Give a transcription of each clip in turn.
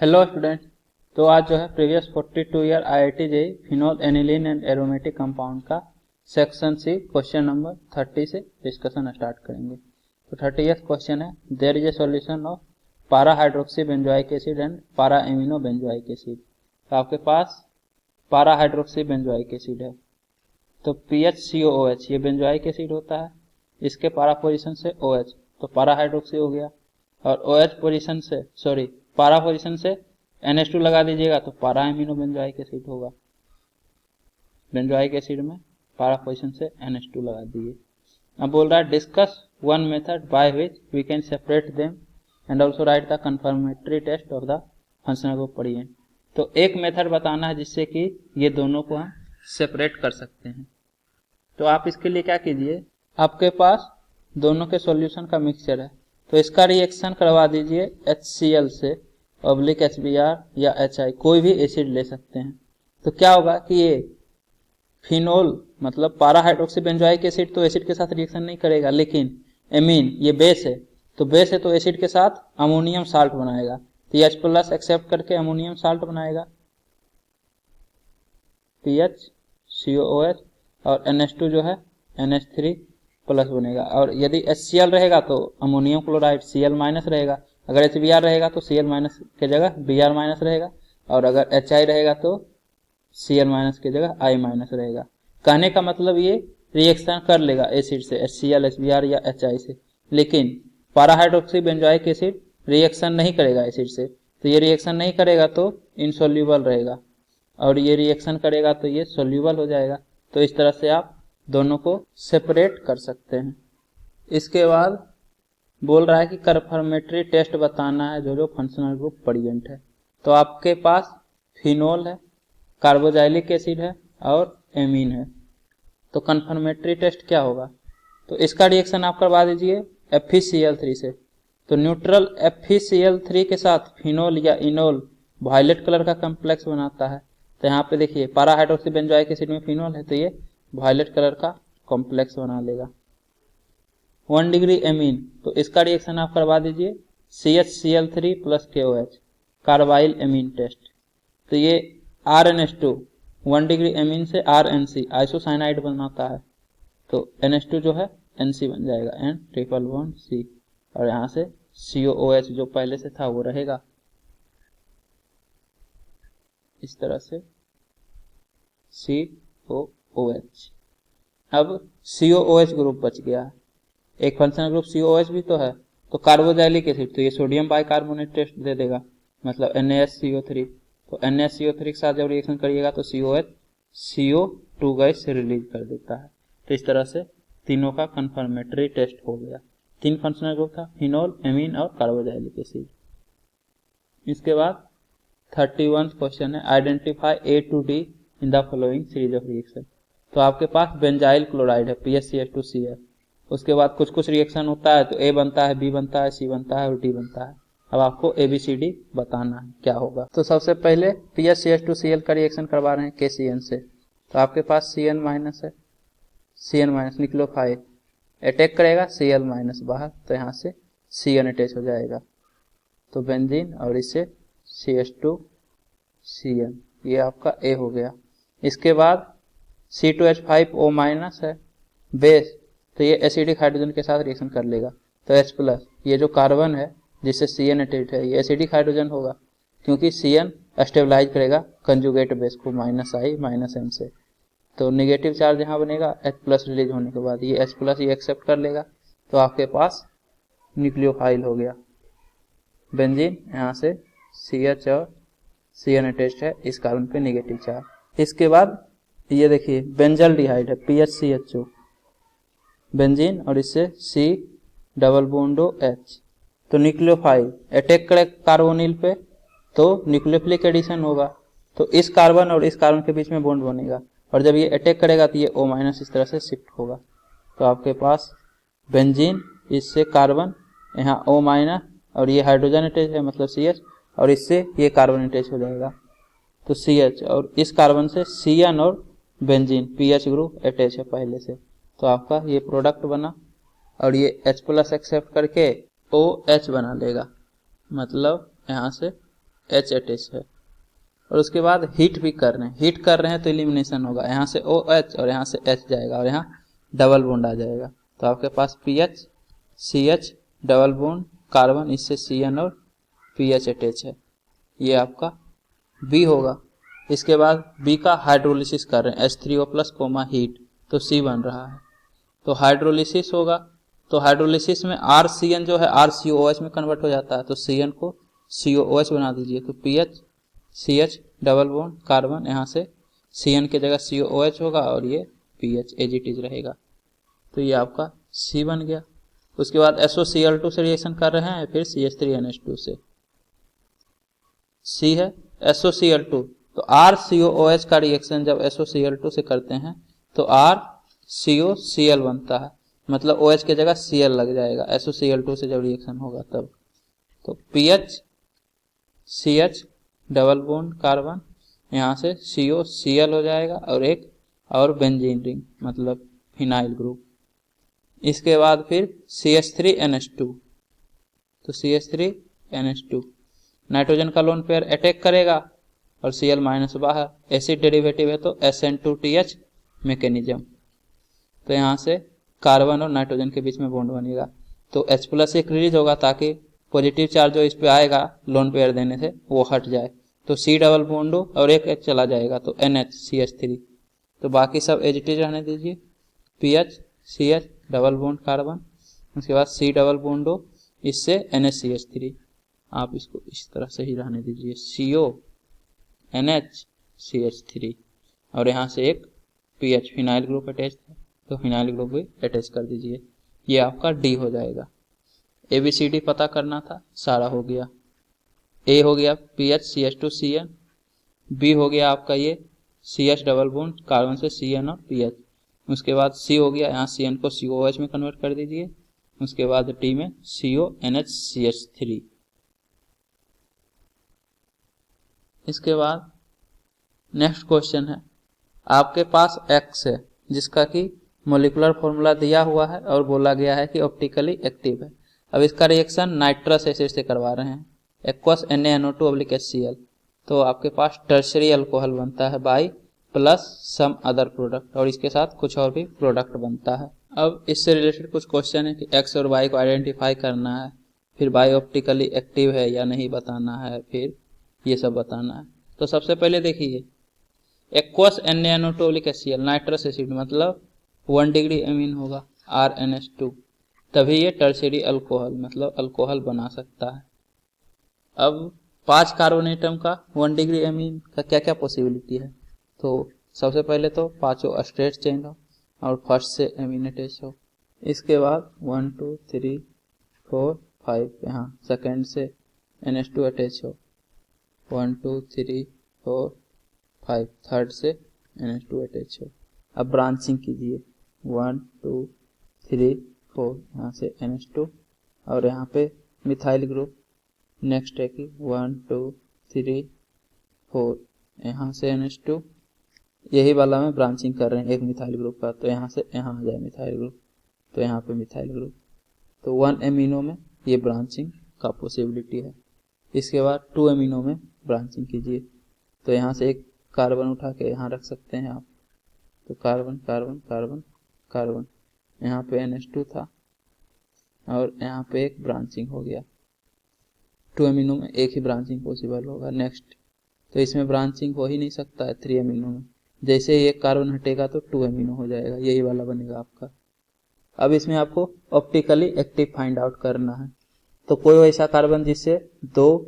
Hello student. तो आज जो है previous 42 year IIT JEE phenol aniline and aromatic compound का सेक्शन सी क्वेश्चन नंबर 30 से डिस्कशन स्टार्ट करेंगे। तो 30th क्वेश्चन है, there is a solution of para hydroxy benzoic acid and para amino benzoic acid. तो आपके पास पारा हाइड्रोक्सी बेंजोइक एसिड है, तो PHCOOH ये बेंजोइक एसिड होता है, इसके पारा पोजीशन से OH तो पारा हाइड्रोक्सी हो गया, और OH पोजीशन से पारा पोजीशन से NH2 लगा दीजिएगा तो पारा एमिनो बेंजोइक एसिड होगा। बेंजोइक एसिड में पारा पोजीशन से NH2 लगा दीजिए। अब बोल रहा है discuss one method by which we can separate them and also write the confirmatory test of the functional group पढ़िए। तो एक मेथड बताना है जिससे कि ये दोनों को हम सेपरेट कर सकते हैं। तो आप इसके लिए क्या कीजिए, आपके पास दोनों के सॉल्यूशन का मिक्सचर है तो इसका रिएक्शन करवा दीजिए HCl से ऑब्लिक HBr या HI, कोई भी एसिड ले सकते हैं। तो क्या होगा कि ये फिनोल मतलब पारा हाइड्रोक्सी बेंजोइक एसिड तो एसिड के साथ रिएक्शन नहीं करेगा, लेकिन एमीन ये बेस है तो एसिड के साथ अमोनियम साल्ट बनाएगा, तो H+ एक्सेप्ट करके अमोनियम साल्ट बनाएगा PHCOOH, और NH2 जो है NH3+ बनेगा। और यदि HCl रहेगा तो अमोनियम क्लोराइड Cl- रहेगा, अगर HBr रहेगा तो Cl- के जगह Br- रहेगा, और अगर HI रहेगा तो Cl- के जगह I- रहेगा। कहने का मतलब ये रिएक्शन कर लेगा एसिड से HCl, HBr या HI से, लेकिन पारा हाइड्रोक्सी बेंजोइक एसिड रिएक्शन नहीं करेगा एसिड से, तो ये रिएक्शन नहीं करेगा तो इनसोल्यूबल रहेगा, और ये रिएक्शन करेगा तो ये सोल्यूबल हो जाएगा। तो इस तरह से आप दोनों को सेपरेट कर सकते हैं। इसके बाद बोल रहा है कि कंफर्मेटरी टेस्ट बताना है जो फंक्शनल ग्रुप प्रेजेंट है। तो आपके पास फिनोल है, कार्बोजाइलिक एसिड है और एमीन है। तो कंफर्मेटरी टेस्ट क्या होगा, तो इसका रिएक्शन आप करवा दीजिए FeCl3 से। तो न्यूट्रल FeCl3 के साथ फिनोल या इनोल वायलेट कलर का कॉम्प्लेक्स बनाता है। तो यहाँ पे देखिए पारा हाइड्रोक्सी बेंजोइक एसिड में फिनोल है तो ये वायलेट कलर का कॉम्प्लेक्स बना लेगा। 1 डिग्री एमीन, तो इसका रिएक्शन आप करवा दीजिए CHCl3 + KOH, carbyl amine test. तो ये RNH2 1 डिग्री एमीन से RNC आइसोसाइनाइड बनाता है, तो NH2 जो है NC बन जाएगा N=C, और यहाँ से COOH जो पहले से था वो रहेगा इस तरह से COOH। अब COOH ग्रुप बच गया है, एक फंक्शनल ग्रुप COOH भी तो है, तो कार्बोजाइलिक एसिड तो ये सोडियम बाइकार्बोनेट टेस्ट दे देगा, मतलब NaSCO3। तो NaSCO3 के साथ जब रिएक्शन करिएगा तो COH CO2 गैस रिलीज कर देता है। तो इस तरह से तीनों का कंफर्मेटरी टेस्ट हो गया। 3 फंक्शनल ग्रुप था, फिनोल, एमीन और कार्बोजाइलिक एसिड। इसके बाद 31 क्वेश्चन है, identify A to D in the following series of reaction. तो आपके पास बेंजाइल क्लोराइड है PSCH2Cl, उसके बाद कुछ कुछ रिएक्शन होता है तो A बनता है, B बनता है, C बनता है और D बनता है। अब आपको ABCD बताना है क्या होगा। तो सबसे पहले PSCH2Cl का रिएक्शन करवा रहे हैं KCN से। तो आपके पास Cn- है, Cn- निक्लोफाइल अटैक करेगा Cl- बाहर, तो यहाँ से Cn अटैच हो जाएगा, तो बेंजीन और इससे CH2Cn, ये आपका A हो गया। इसके बाद C2H5O- है बेस, तो ये एसिडिक हाइड्रोजन के साथ रिएक्शन कर लेगा, तो H+, ये जो कार्बन है जिससे Cn अटैच है ये एसिडिक हाइड्रोजन होगा, क्योंकि Cn स्टेबलाइज करेगा कंजुगेट बेस को -I- N से, तो नेगेटिव चार्ज यहाँ बनेगा H+ रिलीज होने के बाद, ये H+ ये एक्सेप्ट कर लेगा, तो आपके पास न्यूक्लियोफाइल हो गया बेंजीन, यहाँ से CH और Cn अटैच्ड है, इस कार्बन पे नेगेटिव चार्ज। इसके बाद ये देखिए बेंजल्डिहाइड है PHCHO, बेंजीन और इससे C≡H, तो न्यूक्लियोफाइल अटैक करे कार्बोनिल पे तो न्यूक्लियोफिलिक एडिशन होगा, तो इस कार्बन और इस कार्बन के बीच में बॉन्ड बनेगा, और जब ये अटैक करेगा तो ये O- इस तरह से शिफ्ट होगा, तो आपके पास बेंजीन इससे कार्बन यहाँ O- और ये हाइड्रोजन अटैच है मतलब CH, और इससे ये कार्बन अटैच हो जाएगा तो CH, और इस कार्बन से Cn और बेंजीन PH ग्रुप अटैच है पहले से, तो आपका ये प्रोडक्ट बना, और ये H+ एक्सेप्ट करके OH बना लेगा, मतलब यहाँ से H अटैच है। और उसके बाद हीट भी कर रहे हैं, हीट कर रहे हैं तो इलिमिनेशन होगा, यहाँ से OH और यहाँ से H जाएगा और यहाँ डबल बॉन्ड आ जाएगा। तो आपके पास PH CH double bond carbon, इससे CN और PH अटैच है, ये आपका B होगा। इसके बाद B का हाइड्रोलिसिस कर रहे हैं, H3O+ हीट, तो C बन रहा है। तो हाइड्रोलिसिस होगा, तो हाइड्रोलिसिस में RCN जो है RCOH में कन्वर्ट हो जाता है, तो CN को COOH बना दीजिए। तो PH CH double bond carbon, यहाँ से CN की जगह COOH होगा और ये PH एज इट इज रहेगा। तो ये आपका C बन गया। उसके बाद SOCl2 से रिएक्शन कर रहे हैं, फिर CH3NH2 से। C है SOCl2, तो RCOOH का रिएक्शन जब SOCl2 से करते हैं तो RCOCl बनता है, मतलब OH की जगह Cl लग जाएगा SOCl2 से जब रिएक्शन होगा तब। तो PH CH double bond carbon, यहाँ से COCl हो जाएगा और एक और बेंजीन रिंग मतलब फिनाइल ग्रुप। इसके बाद फिर CH3NH2, तो CH3NH2 नाइट्रोजन का लोन पेयर अटैक करेगा और Cl- बाहर, एसिड डेरिवेटिव है तो SN2TH मैकेनिज्म। तो यहाँ से कार्बन और नाइट्रोजन के बीच में बॉन्ड बनेगा, तो H+ एक रिलीज होगा ताकि पॉजिटिव चार्ज जो इस पे आएगा लोन पेयर देने से वो हट जाए। तो C डबल बॉन्ड और एक H चला जाएगा तो NH CH3। तो बाकी सब एज इट इज रहने दीजिए, PH CH double bond carbon, उसके बाद C डबल बॉन्ड इससे NH आप इसको इस तरह से ही रहने दीजिए, CO NH CH3 और यहाँ से एक PH फिनाइल ग्रुप अटैच है तो फिनाइल ग्रुप भी अटैच कर दीजिए। ये आपका D हो जाएगा। ABCD पता करना था, सारा हो गया। A हो गया PH CH2CN, B हो गया आपका ये CH डबल बॉन्ड कार्बन से CN और PH। उसके बाद C हो गया, यहाँ CN को COOH में कन्वर्ट कर दीजिए। उसके बाद D में CONH CH3। इसके बाद नेक्स्ट क्वेश्चन है, आपके पास X है जिसका कि मोलिकुलर फॉर्मूला दिया हुआ है और बोला गया है कि ऑप्टिकली एक्टिव है। अब इसका रिएक्शन नाइट्रस एसिड से करवा रहे हैं, एक्वस NaNO2/HCl, तो आपके पास टर्शरी अल्कोहल बनता है by plus some other product, और इसके साथ कुछ और भी प्रोडक्ट बनता है। अब इससे रिलेटेड कुछ क्वेश्चन है कि X और Y को आइडेंटिफाई करना है, फिर बाई ऑप्टिकली एक्टिव है या नहीं बताना है, फिर ये सब बताना है। तो सबसे पहले देखिए, एक्वस NaNO2/HCl नाइट्रस एसिड मतलब 1 डिग्री एमीन होगा RNH2, तभी ये टर्शरी अल्कोहल मतलब अल्कोहल बना सकता है। अब 5 कार्बन एटम का 1 डिग्री एमीन का क्या क्या पॉसिबिलिटी है, तो सबसे पहले तो पांचों स्ट्रेट चेन हो और फर्स्ट से एमीन अटैच हो। इसके बाद 1 2 3 4 5 यहाँ सेकेंड से NH2 अटैच हो, 1 2 3 4 5 थर्ड से NH2 अटैच हो। अब ब्रांचिंग कीजिए, 1 2 3 4 यहाँ से NH2 और यहाँ पे मिथाइल ग्रुप। नेक्स्ट है कि 1 2 3 4 यहाँ से NH2, यही वाला में ब्रांचिंग कर रहे हैं एक मिथाइल ग्रुप का, तो यहाँ से यहाँ आ जाए मिथाइल ग्रुप, तो यहाँ पे मिथाइल ग्रुप। तो 1 एमिनो में ये ब्रांचिंग का पॉसिबिलिटी है। इसके बाद 2 एमिनो में ब्रांचिंग कीजिए, तो यहाँ से एक कार्बन उठा के यहाँ रख सकते हैं आप, तो कार्बन कार्बन कार्बन कार्बन, यहाँ पे NH2 था और यहाँ पे एक ब्रांचिंग हो गया। 2 एमिनो में एक ही ब्रांचिंग पॉसिबल होगा। नेक्स्ट, तो इसमें ब्रांचिंग हो ही नहीं सकता है 3 एमिनो में, जैसे ही एक कार्बन हटेगा तो 2 एमिनो हो जाएगा, यही वाला बनेगा आपका। अब इसमें आपको ऑप्टिकली एक्टिव फाइंड आउट करना है, तो कोई ऐसा कार्बन जिससे 2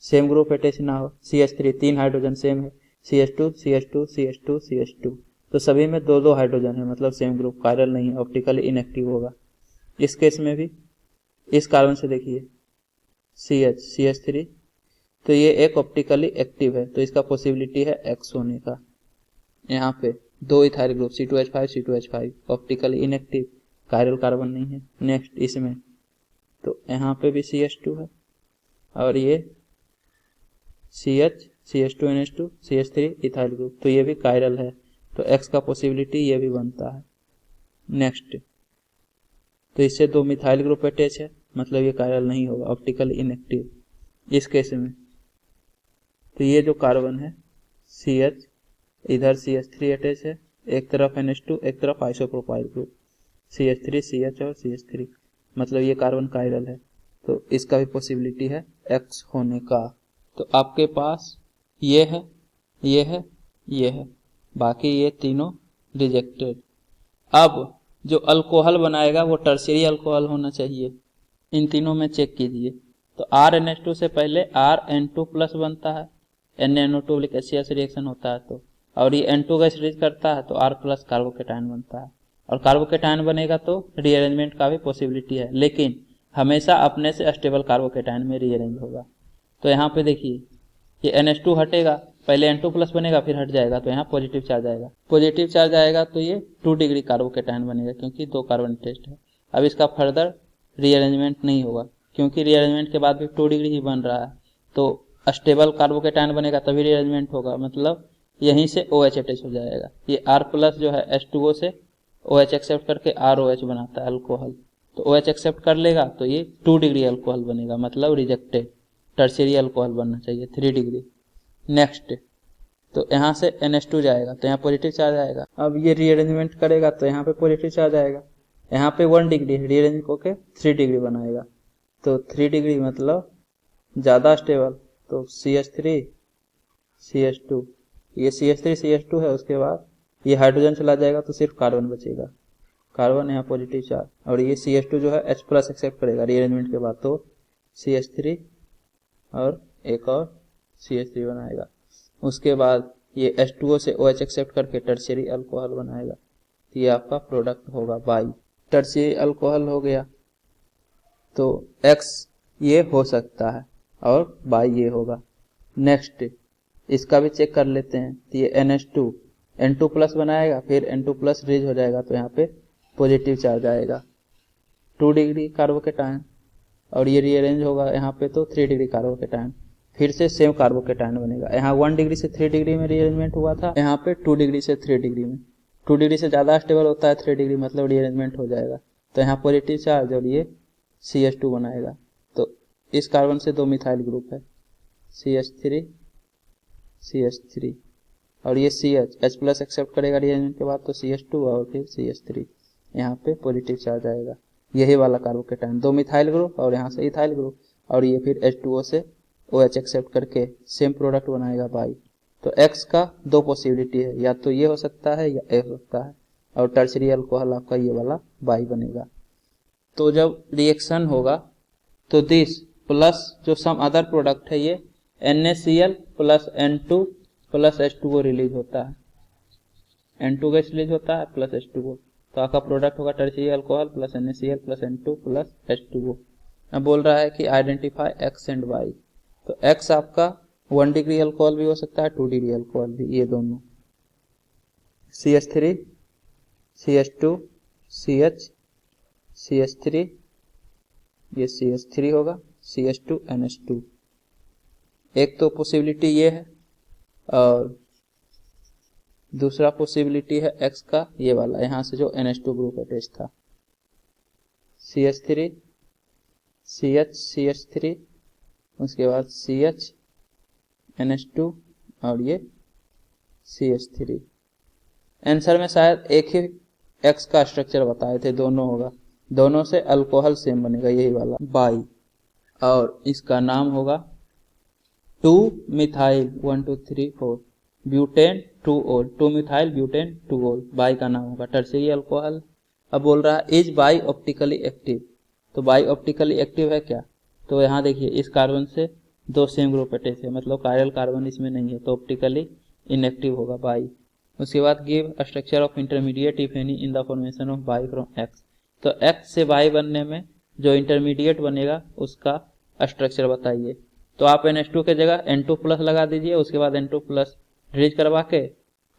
सेम ग्रुप अटैच ना हो, CH3 3 हाइड्रोजन सेम है, CH2 CH2 CH2 CH2, तो सभी में 2 हाइड्रोजन है मतलब सेम ग्रुप, कायरल नहीं है, ऑप्टिकली इनएक्टिव होगा। इस केस में भी इस कार्बन से देखिए CH3, तो ये एक ऑप्टिकली एक्टिव है, तो इसका पॉसिबिलिटी है X होने का। यहाँ पे 2 ethyl group C2H5 C2H5 optically inactive, chiral carbon नहीं है। नेक्स्ट इसमें तो यहाँ पे भी CH2 है और ये CH CH2NH2 CH3 ethyl group, तो ये भी कायरल है, तो X का पॉसिबिलिटी ये भी बनता है। नेक्स्ट, तो इससे 2 मिथाइल ग्रुप अटैच है, मतलब ये कायरल नहीं होगा, ऑप्टिकल इनएक्टिव। इस केस में तो ये जो कार्बन है CH, इधर CH3 अटैच है, एक तरफ NH2, एक तरफ आइसोप्रोपाइल ग्रुप CH3 CH और CH3, मतलब ये कार्बन कायरल है। तो इसका भी पॉसिबिलिटी है X होने का। तो आपके पास ये है, ये है, ये है, बाकी ये तीनों रिजेक्टेड। अब जो अल्कोहल बनाएगा वो टर्शियरी अल्कोहल होना चाहिए। इन तीनों में चेक कीजिए। तो RNH2 से पहले RN2 प्लस बनता है, NaNO2 HCl से रिएक्शन होता है तो, और ये N2 गैस रिलीज करता है तो R प्लस कार्बोकेटायन बनता है, और कार्बोकेटायन बनेगा तो रीअरेंजमेंट का भी पॉसिबिलिटी है, लेकिन हमेशा अपने से स्टेबल कार्बोकेटायन में रीअरेंज होगा। तो यहाँ पे देखिए ये NH2 हटेगा, पहले N2 प्लस बनेगा फिर हट जाएगा, तो यहाँ पॉजिटिव चार्ज आएगा, पॉजिटिव चार्ज आएगा तो ये 2 डिग्री कार्बोकेटायन बनेगा क्योंकि 2 कार्बन टेस्ट है। अब इसका फर्दर रीअरेंजमेंट नहीं होगा क्योंकि रीअरेंजमेंट के बाद भी 2 डिग्री ही बन रहा है, तो स्टेबल कार्बोकेटायन बनेगा तभी रीअरेंजमेंट होगा, मतलब यहीं से OH अटैच हो जाएगा। ये R प्लस जो है H2O से OH एक्सेप्ट करके ROH बनाता है अल्कोहल, तो OH एक्सेप्ट कर लेगा तो ये 2 डिग्री अल्कोहल बनेगा, मतलब रिजेक्टेड, टर्शियरी अल्कोहल बनना चाहिए 3 डिग्री। नेक्स्ट, तो यहाँ से NH2 जाएगा तो यहाँ पॉजिटिव चार्ज आएगा। अब ये रीअरेंजमेंट करेगा तो यहाँ पे पॉजिटिव चार्ज आएगा, यहाँ पे 1 डिग्री रीअरेंज होके 3 डिग्री बनाएगा, तो 3 डिग्री मतलब ज़्यादा स्टेबल, तो CH3 CH2, ये CH3 CH2 है, उसके बाद ये हाइड्रोजन चला जाएगा तो सिर्फ कार्बन बचेगा, कार्बन यहाँ पॉजिटिव चार्ज, और ये CH2 जो है H प्लस एक्सेप्ट करेगा रीअरेंजमेंट के बाद, तो CH3 और एक और CH3 बनाएगा। उसके बाद ये H2O से OH एक्सेप्ट करके टर्शियरी अल्कोहल बनाएगा, तो ये आपका प्रोडक्ट होगा बाई। टर्शियरी अल्कोहल हो गया, तो X ये हो सकता है और बाई ये होगा। नेक्स्ट, इसका भी चेक कर लेते हैं, तो ये NH2 N2 प्लस बनाएगा, फिर N2 प्लस रिलीज हो जाएगा तो यहाँ पे पॉजिटिव चार्ज आएगा, 2 डिग्री कार्बोकेटायन, और ये रीअरेंज होगा यहाँ पे तो 3 डिग्री कार्बोकेटायन, फिर से सेम कार्बोकेटायन बनेगा। यहाँ 1 डिग्री से 3 डिग्री में रीअरेंजमेंट हुआ था, यहाँ पे 2 डिग्री से 3 डिग्री में, 2 डिग्री से ज़्यादा स्टेबल होता है 3 डिग्री, मतलब रीअरेंजमेंट हो जाएगा, तो यहाँ पॉजिटिव चार्ज और ये CH2 बनाएगा। तो इस कार्बन से 2 मिथाइल ग्रुप है, CH3 CH3, और ये CH H प्लस एक्सेप्ट करेगा रीअरेंजमेंट के बाद तो CH2 और फिर CH3, यहाँ पे पॉजिटिव चार्ज आएगा, यही वाला कार्बोकेटायन, 2 मिथाइल ग्रुप और यहाँ से इथाइल ग्रुप, और ये फिर H2O से OH एक्सेप्ट करके सेम प्रोडक्ट बनाएगा बाई। तो X का 2 पॉसिबिलिटी है, या तो ये हो सकता है या A हो सकता है, और टर्शियरी अल्कोहल आपका ये वाला बाई बनेगा। तो जब रिएक्शन होगा तो दिस प्लस जो सम अदर प्रोडक्ट है ये NaCl plus N2 plus H2O release होता है, N2 गैस रिलीज होता है प्लस H2O, तो आपका प्रोडक्ट होगा tertiary alcohol plus NaCl plus N2 plus H2O। अब बोल रहा है कि आइडेंटिफाई X एंड Y, तो X आपका 1 डिग्री अल्कोहल भी हो सकता है, 2 डिग्री अल्कोहल भी, ये दोनों CH3 CH2 CH CH3, ये CH3 होगा, CH2 NH2, एक तो पॉसिबिलिटी ये है, और दूसरा पॉसिबिलिटी है X का ये वाला, यहाँ से जो NH2 ग्रुप अटैच था, CH3 CH CH3, उसके बाद CH NH2 और ये CH3। आंसर में शायद एक ही X का स्ट्रक्चर बताए थे, दोनों होगा, दोनों से अल्कोहल सेम बनेगा, यही वाला बाई, और इसका नाम होगा 2 मिथाइल 1 2 3 4 ब्यूटेन 2 ओल, 2 मिथाइल ब्यूटेन 2 ओल, बाई का नाम होगा टर्शियरी अल्कोहल। अब बोल रहा है इज बाई ऑप्टिकली एक्टिव, तो बाई ऑप्टिकली एक्टिव है क्या, तो यहाँ देखिए इस कार्बन से 2 सेम ग्रुप अटैच है, मतलब कायरल कार्बन इसमें नहीं है, तो ऑप्टिकली इनएक्टिव होगा बाई। उसके बाद give structure of intermediate if any in the formation of by from X, तो X से बाई बनने में जो इंटरमीडिएट बनेगा उसका स्ट्रक्चर बताइए। तो आप NH2 के जगह N2 प्लस लगा दीजिए, उसके बाद N2 प्लस रिलीज करवा के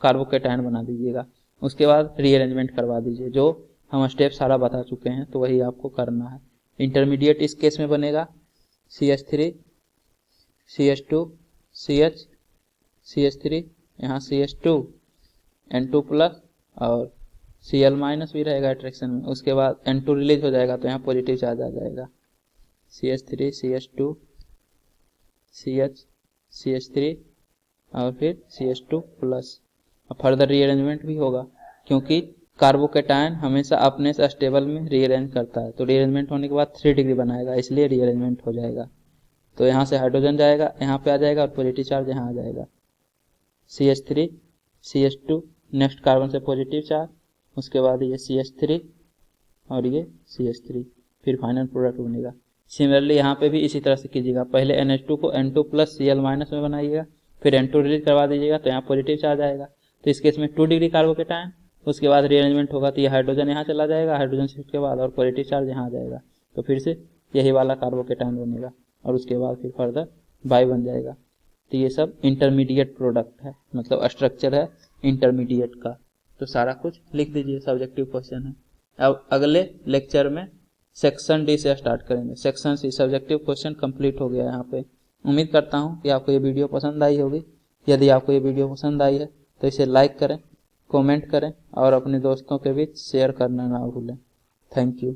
कार्बोकेटायन बना दीजिएगा, उसके बाद रीअरेंजमेंट करवा दीजिए, जो हम स्टेप सारा बता चुके हैं, तो वही आपको करना है। इंटरमीडिएट इस केस में बनेगा CH3 CH2 CH CH3, यहाँ CH2 N2 प्लस और Cl माइनस भी रहेगा अट्रैक्शन में, उसके बाद N2 रिलीज हो जाएगा तो यहाँ पॉजिटिव चार्ज आ जाएगा, CH3 CH2 CH CH3 और फिर CH2 प्लस। फर्दर रीअरेंजमेंट भी होगा क्योंकि कार्बोकेटायन हमेशा अपने से स्टेबल में रीअरेंज करता है, तो रीअरेंजमेंट होने के बाद 3 डिग्री बनाएगा, इसलिए रीअरेंजमेंट हो जाएगा। तो यहाँ से हाइड्रोजन जाएगा, यहाँ पे आ जाएगा और पॉजिटिव चार्ज यहाँ आ जाएगा। CH3 CH2 नेक्स्ट कार्बन से पॉजिटिव चार्ज, उसके बाद ये CH3 और ये CH3, फिर फाइनल प्रोडक्ट बनेगा। सिमिलरली यहाँ पे भी इसी तरह से कीजिएगा, पहले NH2 को N2 प्लस Cl माइनस में बनाइएगा, फिर N2 रिलीज करवा दीजिएगा, तो यहाँ पॉजिटिव चार्ज आएगा। तो इस केस में 2 डिग्री कार्बोकेटायन, उसके बाद रीअरेंजमेंट होगा तो ये हाइड्रोजन यहाँ चला जाएगा, हाइड्रोजन शिफ्ट के बाद और पॉजिटिव चार्ज यहाँ आ जाएगा, तो फिर से यही वाला कार्बोकेटायन बनेगा और उसके बाद फिर फर्दर बाई बन जाएगा। तो ये सब इंटरमीडिएट प्रोडक्ट है, मतलब स्ट्रक्चर है इंटरमीडिएट का। तो सारा कुछ लिख दीजिए, सब्जेक्टिव क्वेश्चन है। अब अगले लेक्चर में सेक्शन डी से स्टार्ट करेंगे। Section C subjective question complete हो गया यहाँ पे। उम्मीद करता हूँ कि आपको ये वीडियो पसंद आई होगी। यदि आपको ये वीडियो पसंद आई है तो इसे लाइक करें, कमेंट करें और अपने दोस्तों के बीच शेयर करना ना भूलें। Thank you.